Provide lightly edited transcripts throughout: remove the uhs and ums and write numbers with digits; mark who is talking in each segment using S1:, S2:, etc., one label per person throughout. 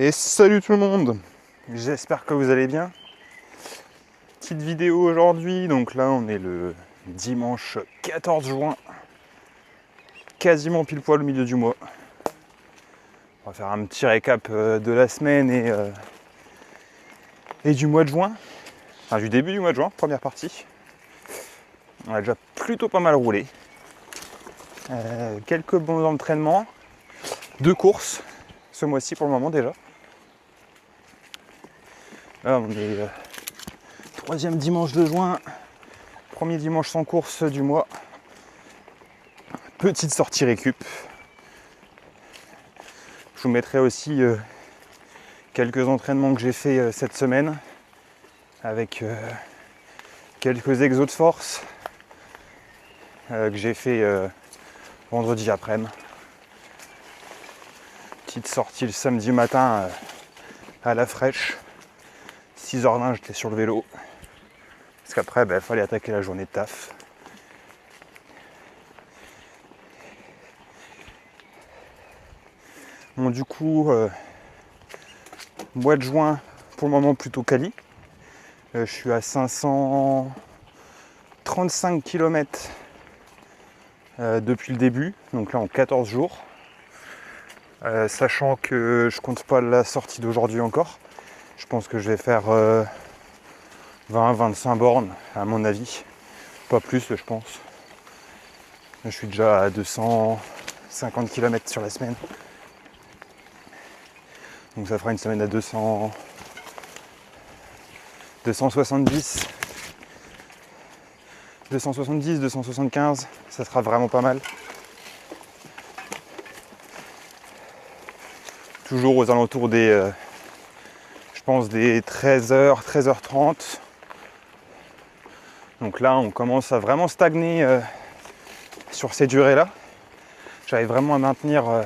S1: Et salut tout le monde, j'espère que vous allez bien. Petite vidéo aujourd'hui, donc là on est le dimanche 14 juin, quasiment pile poil au milieu du mois. On va faire un petit récap de la semaine et du mois de juin, enfin du début du mois de juin, première partie. On a déjà plutôt pas mal roulé. Quelques bons entraînements, 2 courses ce mois-ci pour le moment déjà. Là on est troisième dimanche de juin, premier dimanche sans course du mois. Petite sortie récup. Je vous mettrai aussi quelques entraînements que j'ai fait cette semaine avec quelques exos de force que j'ai fait vendredi après-midi. Petite sortie le samedi matin à la fraîche. 6h20 j'étais sur le vélo. Parce qu'après il fallait attaquer la journée de taf. Bon du coup mois de juin pour le moment plutôt quali. Je suis à 535 km depuis le début, donc là en 14 jours. Sachant que je compte pas la sortie d'aujourd'hui encore. Je pense que je vais faire 20-25 bornes à mon avis. Pas plus je pense. Je suis déjà à 250 km sur la semaine. Donc ça fera une semaine à 270, 275, ça sera vraiment pas mal. Toujours aux alentours des, je pense des 13h, 13h30. Donc là on commence à vraiment stagner sur ces durées-là. J'arrive vraiment à maintenir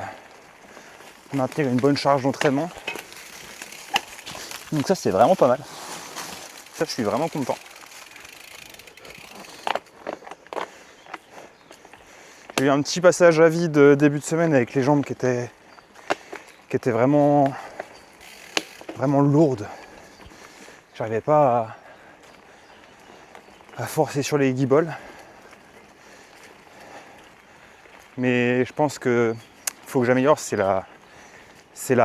S1: une bonne charge d'entraînement. Donc ça c'est vraiment pas mal. Ça je suis vraiment content. J'ai eu un petit passage à vide début de semaine avec les jambes qui étaient vraiment lourdes. J'arrivais pas à forcer sur les guibolles. Mais je pense que faut que j'améliore, c'est la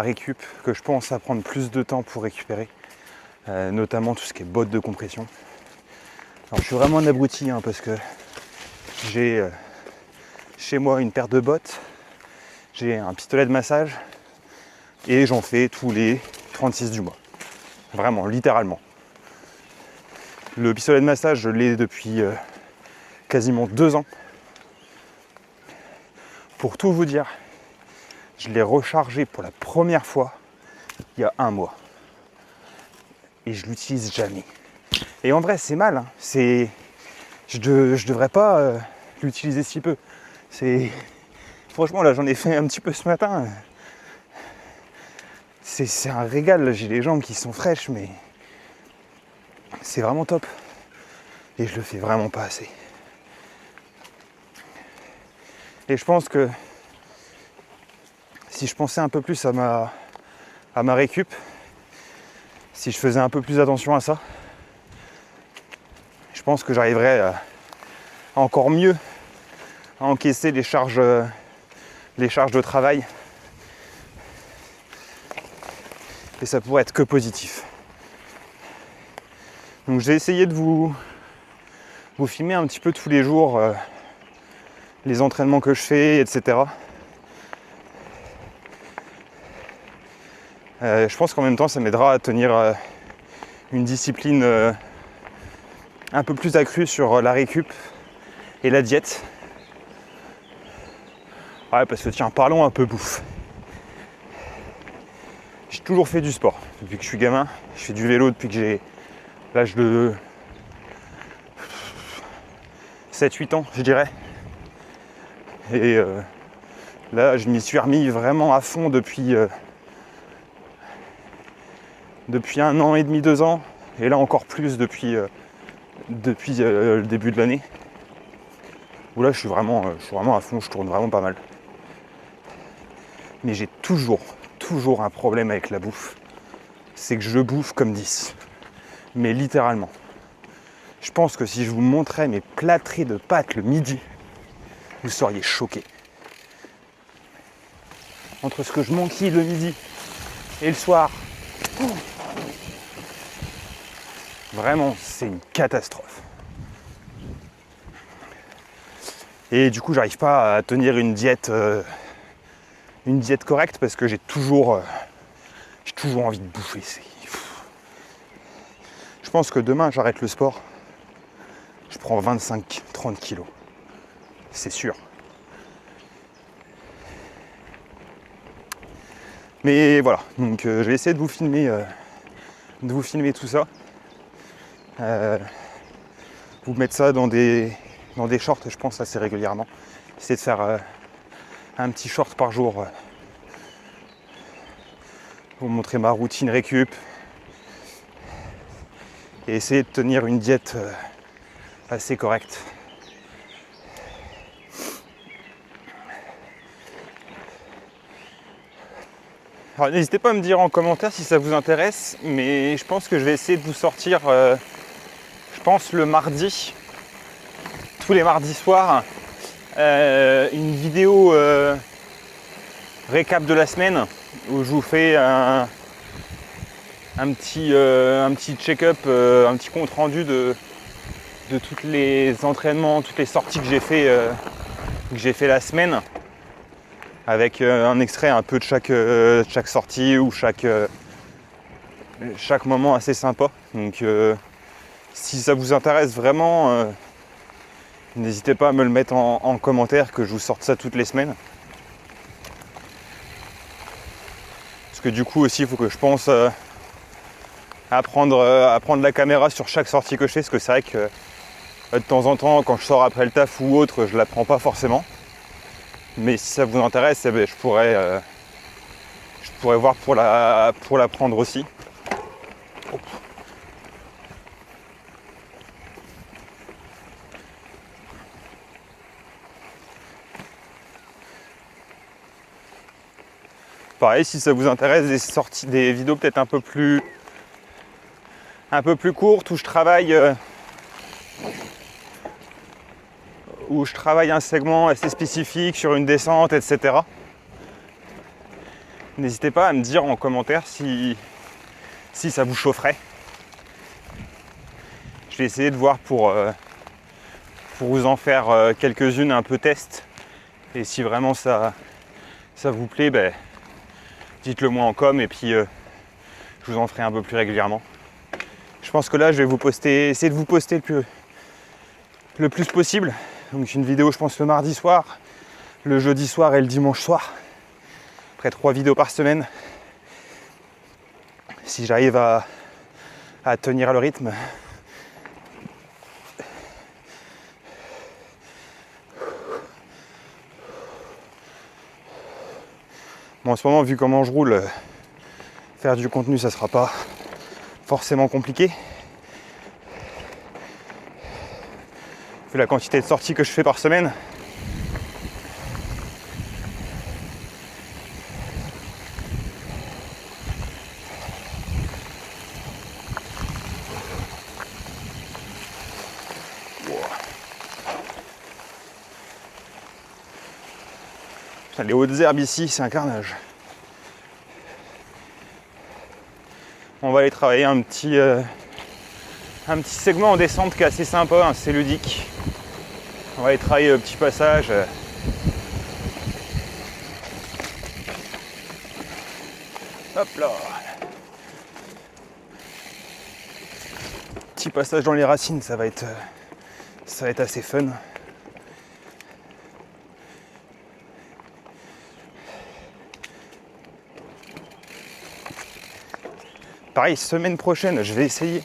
S1: récup, que je pense à prendre plus de temps pour récupérer, notamment tout ce qui est bottes de compression. Alors je suis vraiment un abruti parce que j'ai chez moi une paire de bottes, j'ai un pistolet de massage et j'en fais tous les 36 du mois. Vraiment, littéralement. Le pistolet de massage, je l'ai depuis quasiment 2 ans. Pour tout vous dire, je l'ai rechargé pour la première fois il y a 1 mois. Et je l'utilise jamais. Et en vrai, c'est mal. Je devrais pas l'utiliser si peu. Franchement, là, j'en ai fait un petit peu ce matin. C'est un régal. J'ai les jambes qui sont fraîches, mais c'est vraiment top. Et je le fais vraiment pas assez. Et je pense que si je pensais un peu plus à ma récup, si je faisais un peu plus attention à ça, je pense que j'arriverais à encore mieux à encaisser les charges de travail. Et ça pourrait être que positif. Donc j'ai essayé de vous filmer un petit peu tous les jours les entraînements que je fais, etc. Je pense qu'en même temps ça m'aidera à tenir une discipline un peu plus accrue sur la récup et la diète. Ouais, parce que tiens, parlons un peu bouffe. J'ai toujours fait du sport depuis que je suis gamin. Je fais du vélo depuis que j'ai l'âge de 7-8 ans, je dirais. Et là, je m'y suis remis vraiment à fond depuis 1 an et demi, 2 ans. Et là encore plus depuis le début de l'année. Où là, je suis vraiment à fond, je tourne vraiment pas mal. Mais j'ai toujours toujours un problème avec la bouffe. C'est que je bouffe comme 10. Mais littéralement. Je pense que si je vous montrais mes plâtrés de pâtes le midi, vous seriez choqués. Entre ce que je m'enquille le midi et le soir, vraiment, c'est une catastrophe. Et du coup, j'arrive pas à tenir une diète correcte parce que j'ai toujours envie de bouffer. Je pense que demain, j'arrête le sport. Je prends 25-30 kilos. C'est sûr. Mais voilà, donc je vais essayer de vous filmer tout ça. Vous mettre ça dans des shorts, je pense, assez régulièrement. Essayer de faire un petit short par jour. Vous montrer ma routine récup. Et essayer de tenir une diète assez correcte. Alors n'hésitez pas à me dire en commentaire si ça vous intéresse, mais je pense que je vais essayer de vous sortir, je pense le mardi, tous les mardis soirs, une vidéo récap de la semaine où je vous fais un petit check-up, un petit compte rendu de tous les entraînements, toutes les sorties que j'ai fait la semaine, avec un extrait un peu de chaque sortie ou chaque moment assez sympa. Donc si ça vous intéresse vraiment, n'hésitez pas à me le mettre en commentaire, que je vous sorte ça toutes les semaines. Parce que du coup aussi il faut que je pense à prendre la caméra sur chaque sortie que je fais, parce que c'est vrai que de temps en temps quand je sors après le taf ou autre, je la prends pas forcément. Mais si ça vous intéresse, eh bien, je pourrais voir pour la prendre aussi. Pareil, si ça vous intéresse, des vidéos peut-être un peu plus courtes où je travaille un segment assez spécifique sur une descente, etc. N'hésitez pas à me dire en commentaire si ça vous chaufferait. Je vais essayer de voir pour vous en faire quelques-unes un peu test. Et si vraiment ça vous plaît, ben, dites-le moi en com et puis je vous en ferai un peu plus régulièrement. Je pense que là je vais essayer de vous poster le plus possible. Donc une vidéo je pense le mardi soir, le jeudi soir et le dimanche soir. Après 3 vidéos par semaine. Si j'arrive à tenir le rythme. Bon, en ce moment, vu comment je roule, faire du contenu, ça sera pas forcément compliqué. Vu la quantité de sorties que je fais par semaine. Putain, les hautes herbes ici, c'est un carnage. On va aller travailler un petit segment en descente qui est assez sympa, c'est ludique. On va aller travailler le petit passage. Hop là. Petit passage dans les racines, ça va être assez fun. Pareil, semaine prochaine, je vais essayer.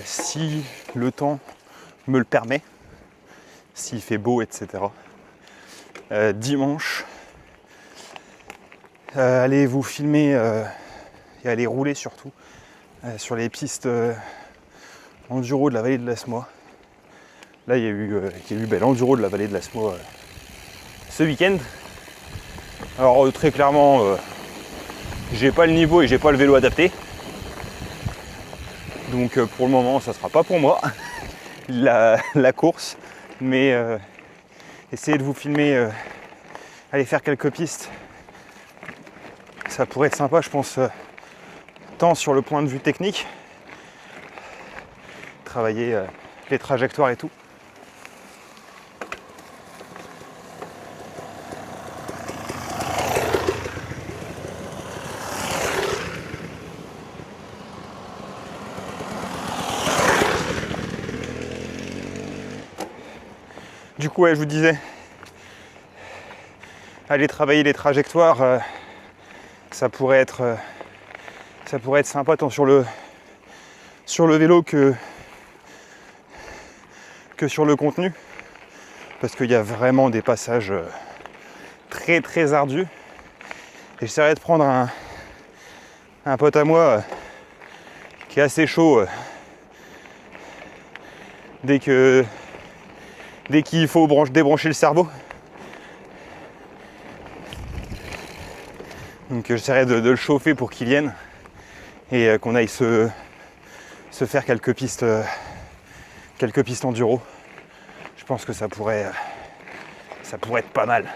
S1: Si le temps me le permet, s'il fait beau, etc. Dimanche, allez vous filmer et allez rouler surtout sur les pistes enduro de la vallée de l'Asmois. Là, il y a eu l'enduro de la vallée de l'Asmois ce week-end. Alors très clairement, j'ai pas le niveau et j'ai pas le vélo adapté. Donc pour le moment, ça sera pas pour moi la course. Mais essayez de vous filmer, aller faire quelques pistes. Ça pourrait être sympa, je pense, tant sur le point de vue technique, travailler les trajectoires et tout. Du coup, ouais, je vous disais, aller travailler les trajectoires, ça pourrait être sympa tant sur le vélo que sur le contenu, parce qu'il y a vraiment des passages très très ardus. Et j'essaierai de prendre un pote à moi qui est assez chaud dès qu'il faut débrancher le cerveau. Donc j'essaierai de le chauffer pour qu'il vienne et qu'on aille se faire quelques pistes enduro. Je pense que ça pourrait être pas mal.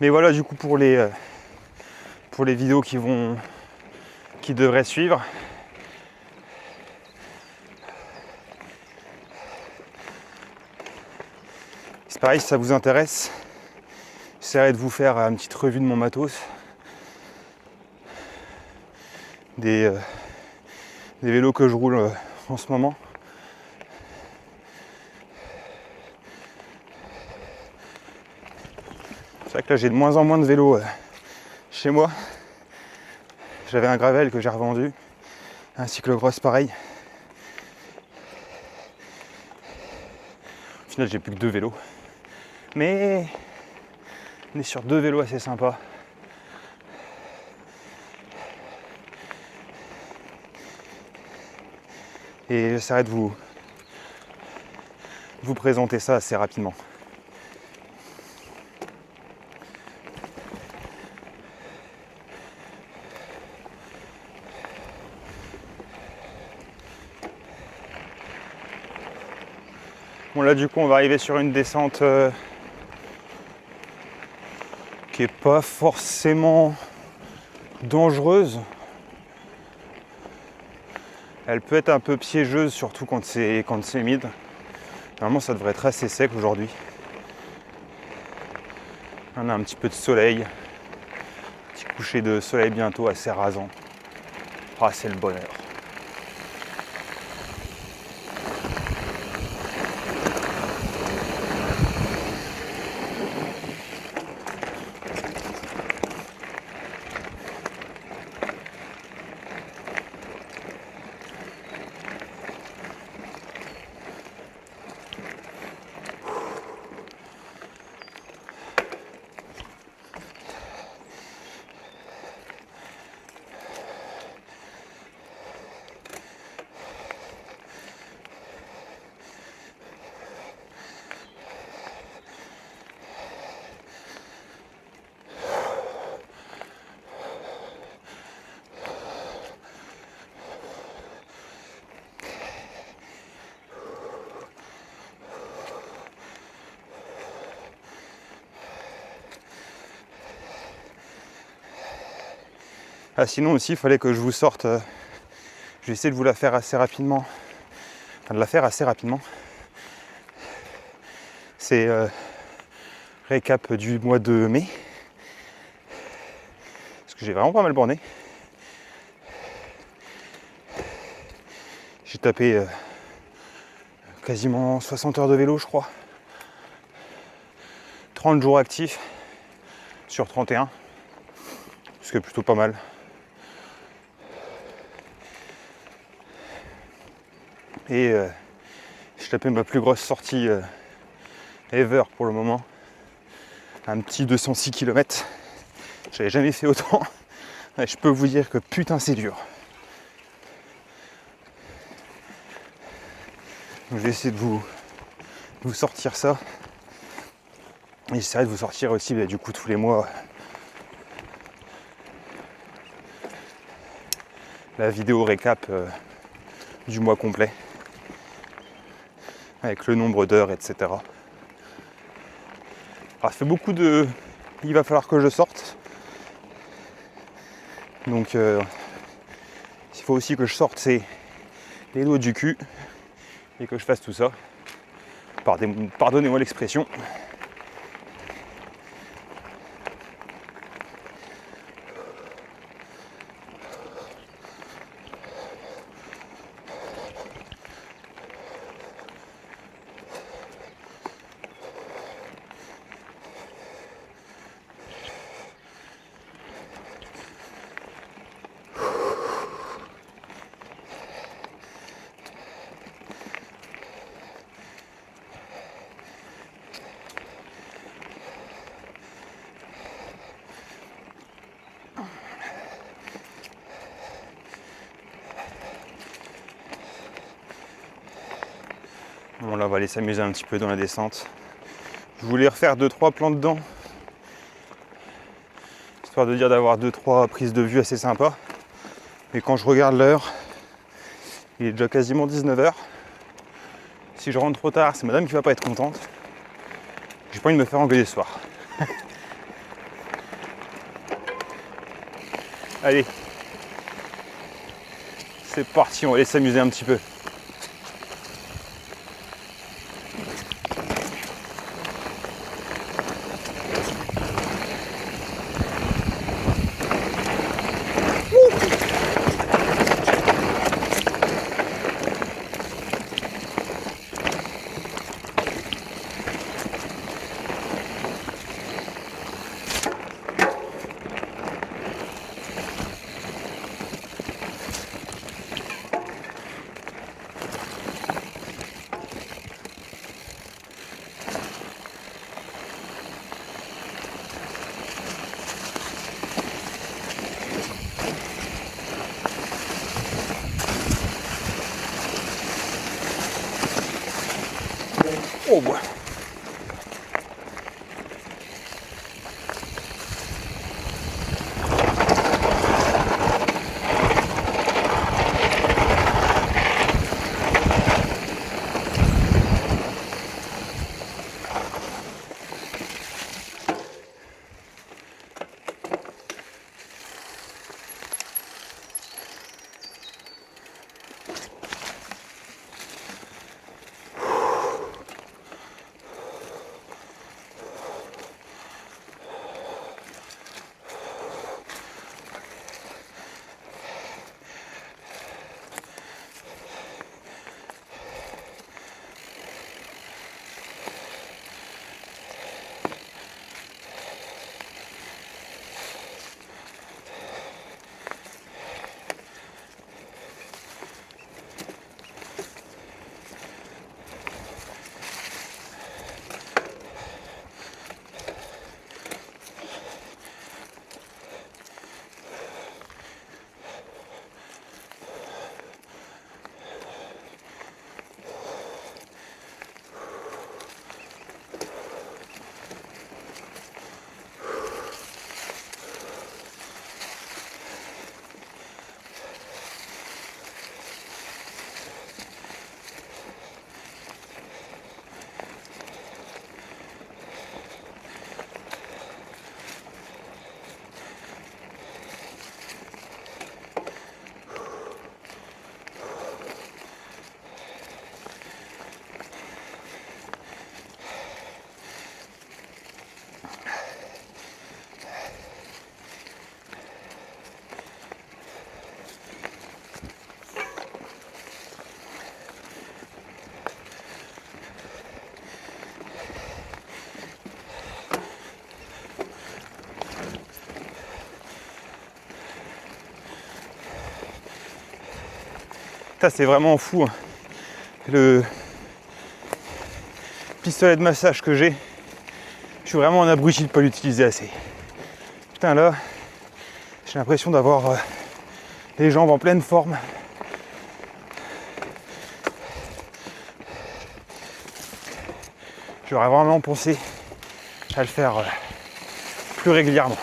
S1: Mais voilà, du coup, pour les vidéos qui devraient suivre, c'est pareil, si ça vous intéresse, j'essaierai de vous faire une petite revue de mon matos, des vélos que je roule en ce moment. C'est vrai que là j'ai de moins en moins de vélos chez moi. J'avais un gravel que j'ai revendu, un cyclocross pareil. Au final j'ai plus que 2 vélos. Mais on est sur 2 vélos assez sympas. Et j'essaierai de vous présenter ça assez rapidement. Bon là du coup on va arriver sur une descente qui est pas forcément dangereuse. Elle peut être un peu piégeuse, surtout quand c'est humide. Normalement ça devrait être assez sec aujourd'hui. On a un petit peu de soleil. Petit coucher de soleil bientôt assez rasant. Ah, c'est le bonheur. Ah, sinon aussi, il fallait que je vous sorte. Je vais essayer de vous la faire assez rapidement. Enfin, de la faire assez rapidement. C'est récap du mois de mai. Parce que j'ai vraiment pas mal borné. J'ai tapé quasiment 60 heures de vélo, je crois. 30 jours actifs sur 31. Ce qui est plutôt pas mal. Et j'ai tapé ma plus grosse sortie ever pour le moment. Un petit 206 km. J'avais jamais fait autant. Et je peux vous dire que putain c'est dur. Donc, je vais essayer de vous sortir ça. Et j'essaierai de vous sortir aussi du coup tous les mois la vidéo récap du mois complet avec le nombre d'heures, etc. Alors ça fait beaucoup de... Il va falloir que je sorte. Donc il faut aussi que je sorte les doigts du cul et que je fasse tout ça. Pardonnez-moi l'expression. Bon là on va aller s'amuser un petit peu dans la descente. Je voulais refaire 2-3 plans dedans, histoire de dire d'avoir 2-3 prises de vue assez sympas. Mais quand je regarde l'heure, il est déjà quasiment 19h. Si je rentre trop tard, c'est madame qui va pas être contente. J'ai pas envie de me faire engueuler ce soir. Allez, c'est parti, on va aller s'amuser un petit peu. Oh ouais. Ça c'est vraiment fou, hein. Le pistolet de massage que j'ai, je suis vraiment un abruti de ne pas l'utiliser assez. Putain là, j'ai l'impression d'avoir les jambes en pleine forme. J'aurais vraiment pensé à le faire plus régulièrement.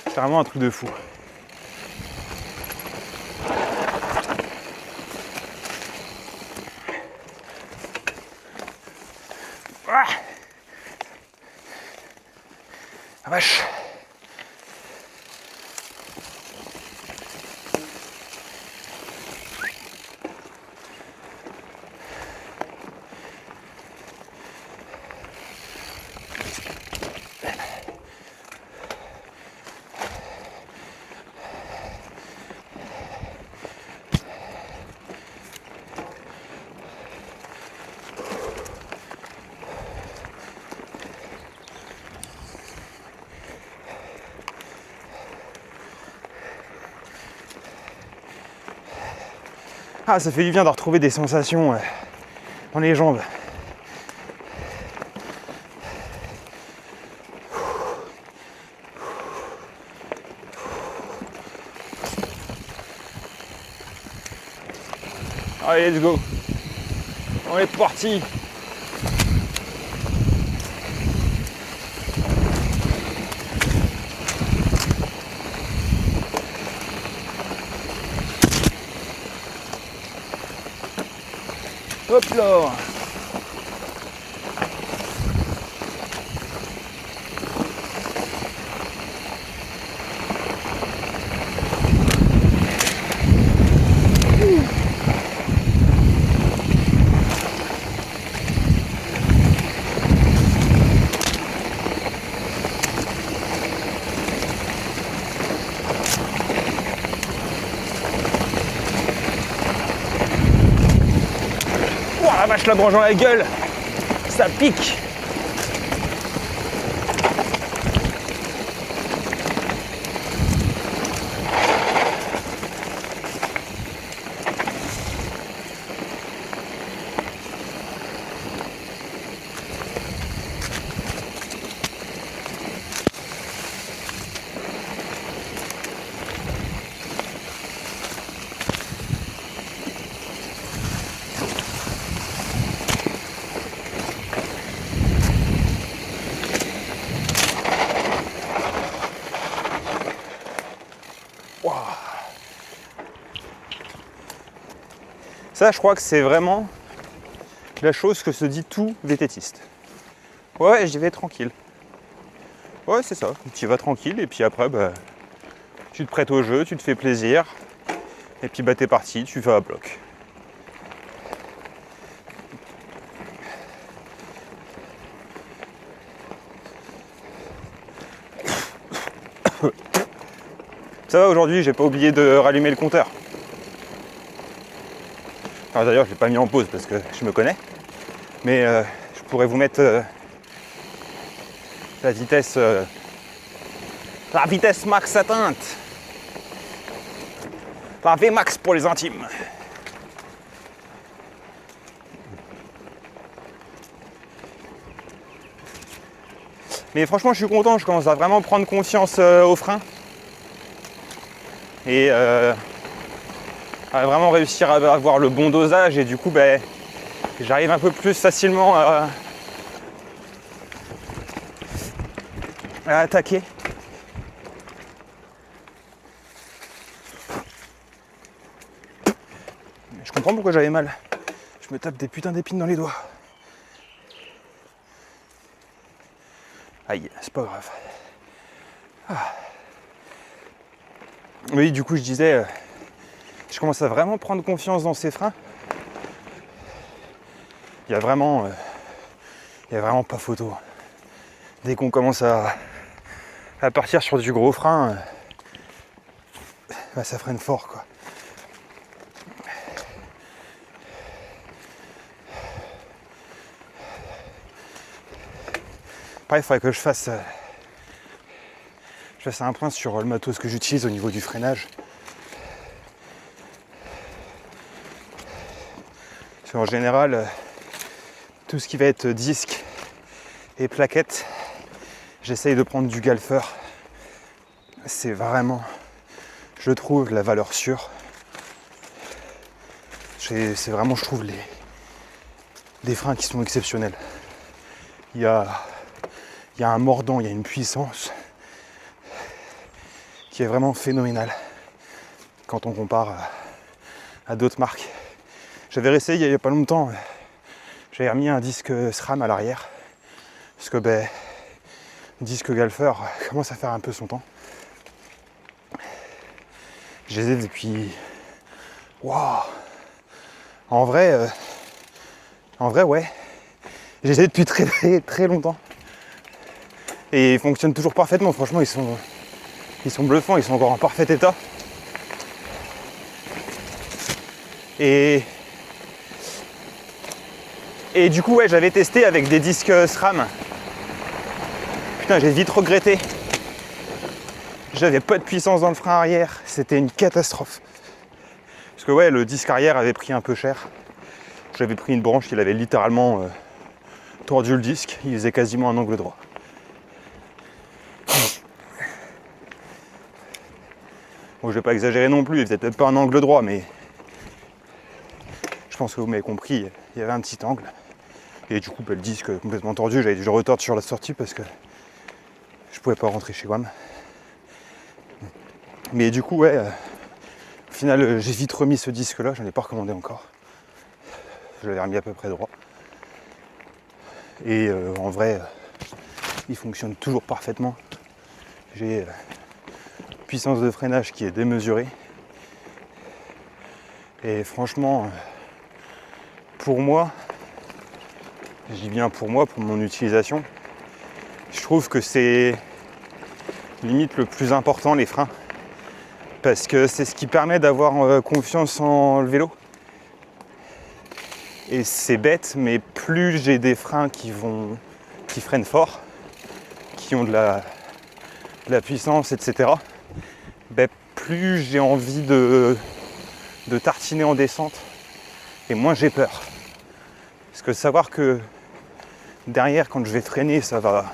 S1: C'est vraiment un truc de fou. Ah, la vache. Ah, ça fait du bien de retrouver des sensations dans les jambes. Allez, let's go. On est parti. Hop là. Oh la vache, la branche dans la gueule, ça pique. Ça, je crois que c'est vraiment la chose que se dit tout vététiste. Ouais, j'y vais tranquille. Ouais, c'est ça. Tu y vas tranquille et puis après, bah, tu te prêtes au jeu, tu te fais plaisir. Et puis, bah, t'es parti, tu vas à bloc. Ça va, aujourd'hui, j'ai pas oublié de rallumer le compteur. Alors d'ailleurs, je l'ai pas mis en pause parce que je me connais. Mais je pourrais vous mettre la vitesse max atteinte. La Vmax pour les intimes. Mais franchement, je suis content, je commence à vraiment prendre confiance au frein. Et à vraiment réussir à avoir le bon dosage. Et du coup, ben, j'arrive un peu plus facilement à attaquer. Je comprends pourquoi j'avais mal. Je me tape des putains d'épines dans les doigts. Aïe, c'est pas grave. Ah. Oui, du coup, je disais, je commence à vraiment prendre confiance dans ces freins. Il y a vraiment pas photo. Dès qu'on commence à partir sur du gros frein, bah, ça freine fort, quoi. Pareil, il faudrait que je fasse un point sur le matos que j'utilise au niveau du freinage. Parce qu'en général, tout ce qui va être disque et plaquettes, j'essaye de prendre du Galfer. C'est vraiment, je trouve, la valeur sûre. C'est vraiment, je trouve, des freins qui sont exceptionnels. Il y a un mordant, il y a une puissance qui est vraiment phénoménale quand on compare à d'autres marques. J'avais réessayé il n'y a pas longtemps, j'avais remis un disque SRAM à l'arrière parce que le disque Galfer commence à faire un peu son temps. Je les ai depuis... Waouh! En vrai, ouais. Je les ai depuis très très très longtemps. Et ils fonctionnent toujours parfaitement. Franchement, ils sont bluffants, ils sont encore en parfait état. Et du coup, ouais, j'avais testé avec des disques SRAM. Putain, j'ai vite regretté. J'avais pas de puissance dans le frein arrière. C'était une catastrophe. Parce que ouais, le disque arrière avait pris un peu cher. J'avais pris une branche qui avait littéralement tordu le disque. Il faisait quasiment un angle droit. Bon, je vais pas exagérer non plus, il faisait peut-être pas un angle droit, mais je pense que vous m'avez compris, il y avait un petit angle. Et du coup, le disque complètement tordu, j'avais dû le retordre sur la sortie parce que je pouvais pas rentrer chez WAM. Mais du coup, ouais, au final, j'ai vite remis ce disque-là, je n'en ai pas recommandé encore. Je l'avais remis à peu près droit. Et en vrai, il fonctionne toujours parfaitement. J'ai une puissance de freinage qui est démesurée. Et franchement, pour moi, je dis bien pour moi, pour mon utilisation, je trouve que c'est limite le plus important, les freins. Parce que c'est ce qui permet d'avoir confiance en le vélo. Et c'est bête, mais plus j'ai des freins qui freinent fort, qui ont de la puissance, etc., plus j'ai envie de tartiner en descente et moins j'ai peur. Parce que savoir que derrière, quand je vais freiner, ça va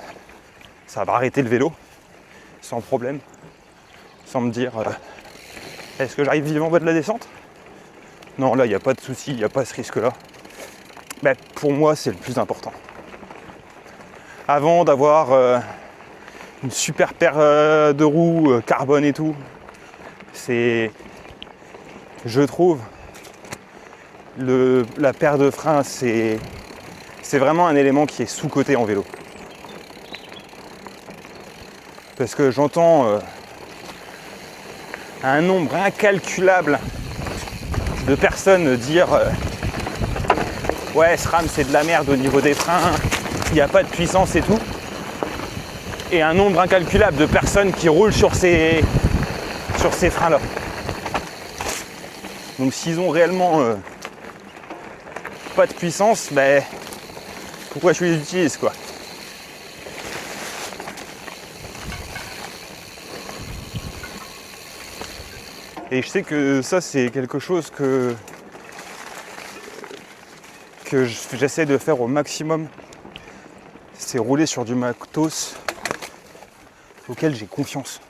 S1: arrêter le vélo sans problème, sans me dire est-ce que j'arrive vivant en bas de la descente? Non, là, il n'y a pas de souci, il n'y a pas ce risque-là. Pour moi, c'est le plus important. Avant d'avoir une super paire de roues carbone et tout, je trouve, la paire de freins, c'est vraiment un élément qui est sous-coté en vélo. Parce que j'entends un nombre incalculable de personnes dire ouais, SRAM c'est de la merde au niveau des freins, il n'y a pas de puissance et tout. Et un nombre incalculable de personnes qui roulent sur ces freins-là. Donc s'ils ont réellement pas de puissance, pourquoi je les utilise, quoi? Et je sais que ça, c'est quelque chose que j'essaie de faire au maximum. C'est rouler sur du matos auquel j'ai confiance.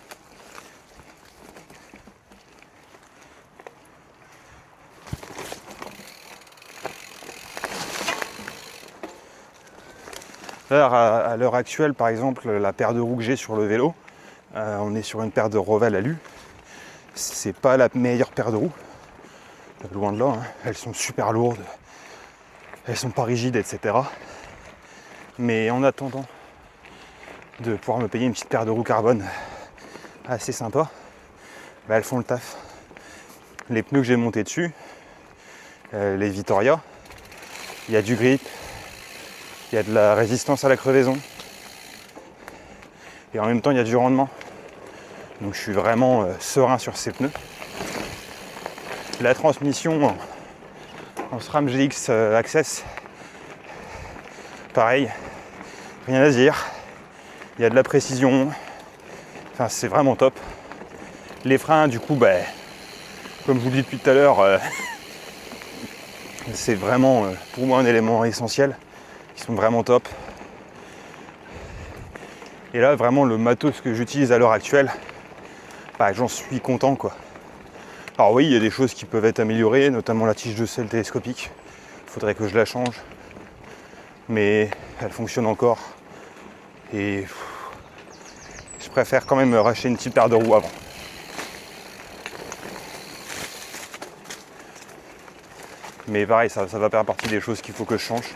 S1: Alors, à l'heure actuelle, par exemple, la paire de roues que j'ai sur le vélo, on est sur une paire de Roval Alu. C'est pas la meilleure paire de roues, loin de là, hein. Elles sont super lourdes, elles sont pas rigides, etc. Mais en attendant de pouvoir me payer une petite paire de roues carbone assez sympa, elles font le taf. Les pneus que j'ai montés dessus, les Vittoria, il y a du grip, il y a de la résistance à la crevaison et en même temps il y a du rendement. Donc je suis vraiment serein sur ces pneus. La transmission en SRAM GX Access, pareil, rien à dire. Il y a de la précision, enfin c'est vraiment top. Les freins, du coup, comme je vous le dis depuis tout à l'heure, c'est vraiment pour moi un élément essentiel. qui sont vraiment top. Et là, vraiment, le matos que j'utilise à l'heure actuelle, bah, j'en suis content, quoi. Alors oui, il y a des choses qui peuvent être améliorées, notamment la tige de sel télescopique. Il faudrait que je la change. Mais elle fonctionne encore. Et je préfère quand même racheter une petite paire de roues avant. Mais pareil, ça va faire partie des choses qu'il faut que je change.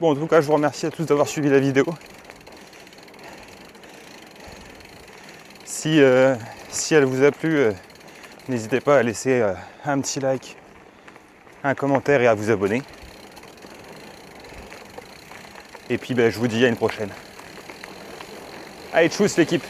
S1: Bon, en tout cas, je vous remercie à tous d'avoir suivi la vidéo. Si elle vous a plu, n'hésitez pas à laisser un petit like, un commentaire et à vous abonner. Et puis je vous dis à une prochaine. Allez, tchuss l'équipe!